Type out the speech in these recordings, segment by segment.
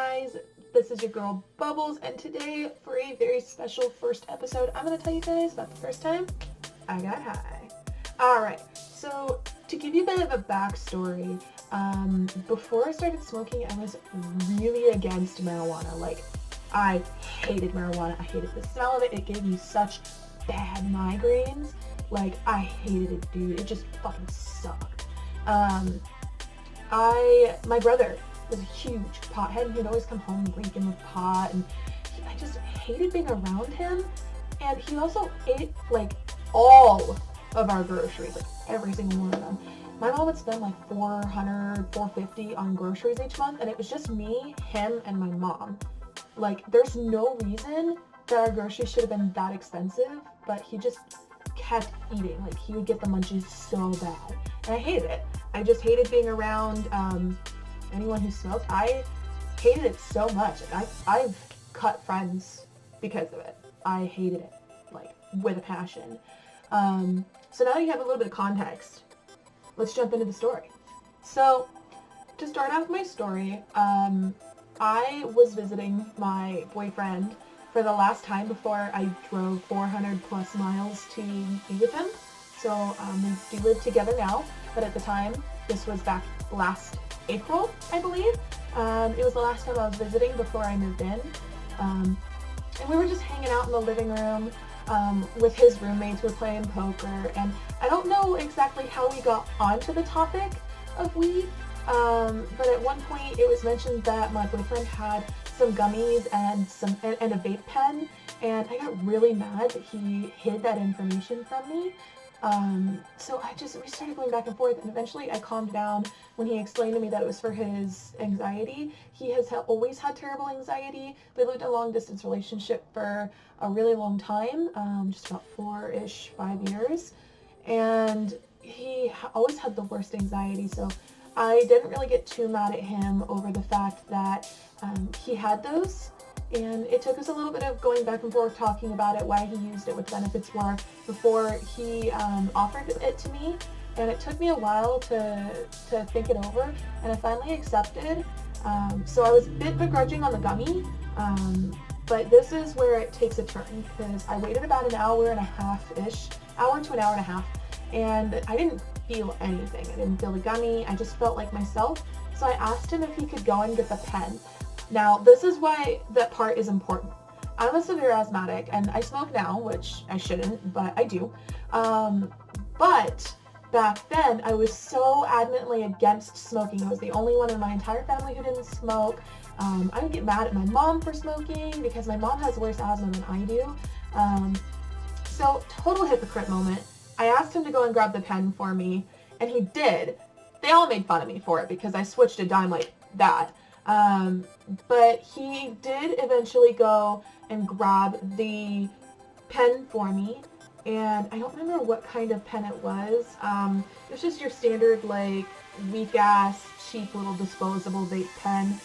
guys, this is your girl Bubbles, and today for a very special first episode, I'm going to tell you guys about the first time I got high. Alright, so to give you a bit of a backstory, before I started smoking, I was really against marijuana. Like, I hated marijuana. I hated the smell of it. It gave me such bad migraines. Like, I hated it, dude. It just fucking sucked. My brother was a huge pothead. He'd always come home reeking with pot, and I just hated being around him. And he also ate, like, all of our groceries, like, every single one of them. My mom would spend, like, $400, $450 on groceries each month, and it was just me, him, and my mom. Like, there's no reason that our groceries should have been that expensive, but he just kept eating. Like, he would get the munchies so bad, and I hated it. I just hated being around anyone who smoked. I hated it so much. Like, I've cut friends because of it. I hated it, like, with a passion. So now that you have a little bit of context, let's jump into the story. So, to start off my story, I was visiting my boyfriend for the last time before I drove 400 plus miles to be with him. So we do live together now, but at the time, this was back last April, I believe. It was the last time I was visiting before I moved in. And we were just hanging out in the living room with his roommates. We were playing poker, and I don't know exactly how we got onto the topic of weed, but at one point it was mentioned that my boyfriend had some gummies and a vape pen, and I got really mad that he hid that information from me. So we started going back and forth, and eventually I calmed down when he explained to me that it was for his anxiety. He has always had terrible anxiety. We lived in a long distance relationship for a really long time, just about 5 years, and he always had the worst anxiety, so I didn't really get too mad at him over the fact that he had those. And it took us a little bit of going back and forth talking about it, why he used it, what the benefits were, before he offered it to me. And it took me a while to think it over, and I finally accepted. So I was a bit begrudging on the gummy, but this is where it takes a turn, because I waited about an hour and a half-ish, hour to an hour and a half, and I didn't feel anything. I didn't feel the gummy. I just felt like myself. So I asked him if he could go and get the pen. Now, this is why that part is important. I'm a severe asthmatic, and I smoke now, which I shouldn't, but I do. But back then, I was so adamantly against smoking. I was the only one in my entire family who didn't smoke. I would get mad at my mom for smoking because my mom has worse asthma than I do. So, total hypocrite moment. I asked him to go and grab the pen for me, and he did. They all made fun of me for it because I switched a dime like that. But he did eventually go and grab the pen for me, and I don't remember what kind of pen it was. It was just your standard, like, weak-ass, cheap little disposable vape pen.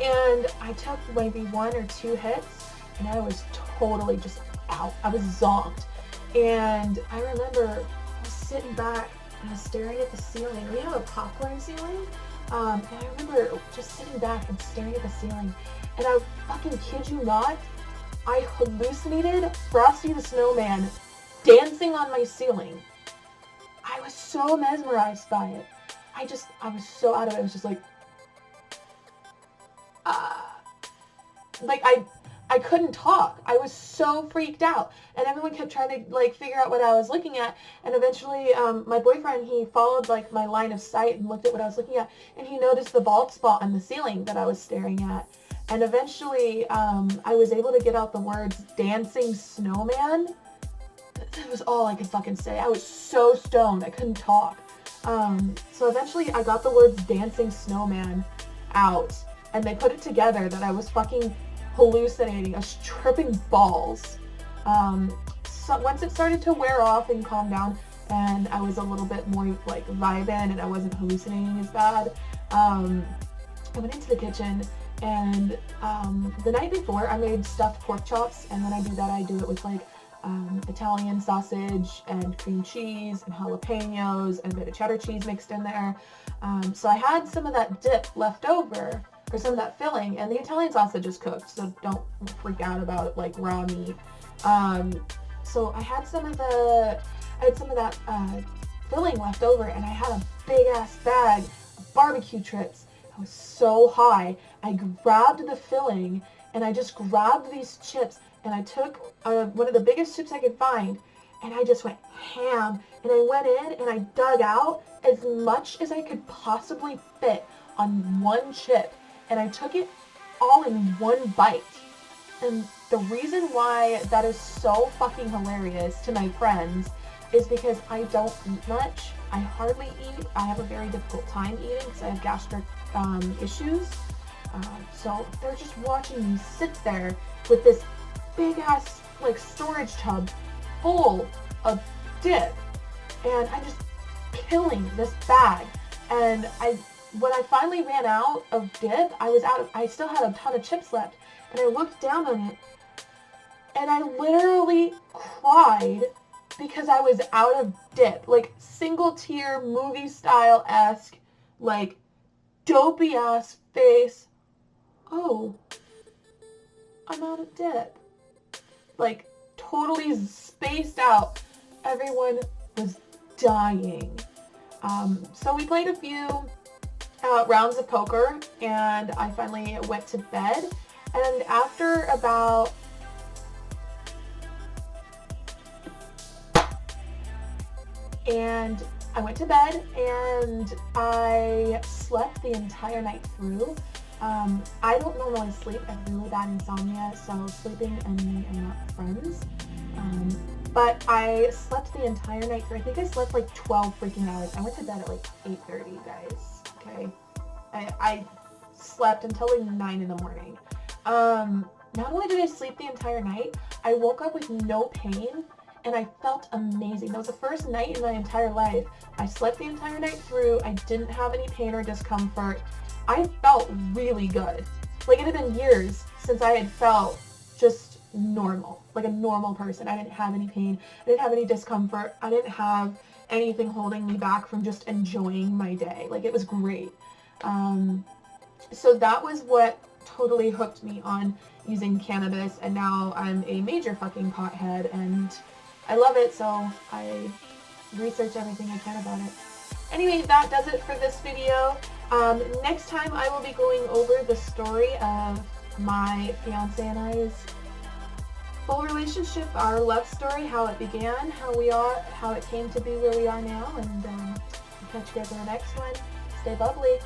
And I took maybe 1 or 2 hits, and I was totally just out. I was zonked. And I remember I was sitting back and I was staring at the ceiling. We have a popcorn ceiling. And I remember just sitting back and staring at the ceiling, and I fucking kid you not, I hallucinated Frosty the Snowman dancing on my ceiling. I was so mesmerized by it. I was so out of it. I was just like, I couldn't talk. I was so freaked out, and everyone kept trying to, like, figure out what I was looking at, and eventually my boyfriend, he followed, like, my line of sight and looked at what I was looking at, and he noticed the bald spot on the ceiling that I was staring at, and eventually I was able to get out the words dancing snowman. That was all I could fucking say. I was so stoned I couldn't talk. So eventually I got the words dancing snowman out, and they put it together that I was fucking hallucinating. I was tripping balls. So once it started to wear off and calm down, and I was a little bit more, like, vibing, and I wasn't hallucinating as bad, I went into the kitchen, and the night before I made stuffed pork chops, and when I do that, I do it with, like, Italian sausage and cream cheese and jalapenos and a bit of cheddar cheese mixed in there. So I had some of that dip left over, or some of that filling, and the Italian sausage is cooked, so don't freak out about like raw meat. So I had some of that filling left over, and I had a big ass bag of barbecue chips. I was so high. I grabbed the filling, and I just grabbed these chips, and I took one of the biggest chips I could find, and I just went ham. And I went in and I dug out as much as I could possibly fit on one chip, and I took it all in one bite. And the reason why that is so fucking hilarious to my friends is because I don't eat much. I hardly eat. I have a very difficult time eating because I have gastric issues. So they're just watching me sit there with this big ass like storage tub full of dip, and I'm just killing this bag. And when I finally ran out of dip, I still had a ton of chips left, and I looked down on it, and I literally cried because I was out of dip. Like single tear movie style-esque, like dopey ass face. Oh, I'm out of dip. Like totally spaced out. Everyone was dying. So we played a few rounds of poker, and I finally went to bed. And after about I went to bed and I slept the entire night through. I don't normally sleep. I have really bad insomnia, so sleeping and me are not friends. But I slept the entire night through. I think I slept like 12 freaking hours. I went to bed at like 8:30, guys. Okay. I slept until like 9 in the morning. Not only did I sleep the entire night, I woke up with no pain, and I felt amazing. That was the first night in my entire life. I slept the entire night through. I didn't have any pain or discomfort. I felt really good. Like it had been years since I had felt just normal, like a normal person. I didn't have any pain. I didn't have any discomfort. I didn't have anything holding me back from just enjoying my day. Like it was great. So that was what totally hooked me on using cannabis, and now I'm a major fucking pothead, and I love it, so I research everything I can about it. Anyway, that does it for this video. Next time I will be going over the story of my fiance and I's full relationship, our love story, how it began, how it came to be where we are now, and I'll catch you guys in the next one. Stay bubbly.